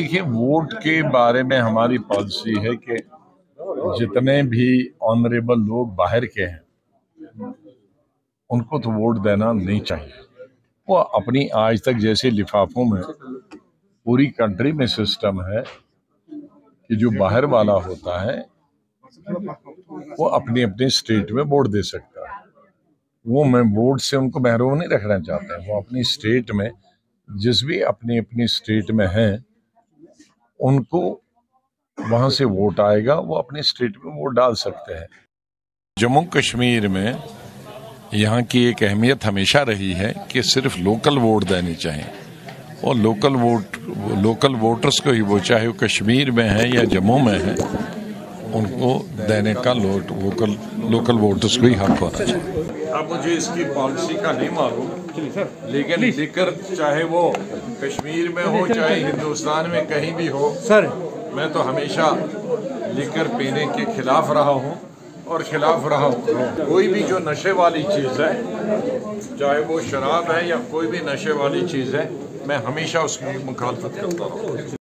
देखिए, वोट के बारे में हमारी पॉलिसी है कि जितने भी ऑनरेबल लोग बाहर के हैं उनको तो वोट देना नहीं चाहिए। वो अपनी आज तक जैसे लिफाफों में पूरी कंट्री में सिस्टम है कि जो बाहर वाला होता है वो अपनी अपनी स्टेट में वोट दे सकता है। वो मैं वोट से उनको महरूम नहीं रखना चाहते हैं। वो अपनी स्टेट में जिस भी अपनी अपनी स्टेट में हैं उनको वहां से वोट आएगा, वो अपनी स्टेट में वोट डाल सकते हैं। जम्मू कश्मीर में यहाँ की एक अहमियत हमेशा रही है कि सिर्फ लोकल वोट देने चाहिए और लोकल वोटर्स को ही, वो चाहे वो कश्मीर में है या जम्मू में है, उनको देने का लोकल वोटर्स को ही हक होना चाहिए। अब मुझे इसकी पॉलिसी का नहीं मालूम, लेकिन लिकर चाहे वो कश्मीर में हो चाहे हिंदुस्तान में कहीं भी हो, सर मैं तो हमेशा लिकर पीने के खिलाफ रहा हूँ और खिलाफ रहा हूँ। कोई भी जो नशे वाली चीज़ है, चाहे वो शराब है या कोई भी नशे वाली चीज़ है, मैं हमेशा उसकी मुखालफत करता हूँ।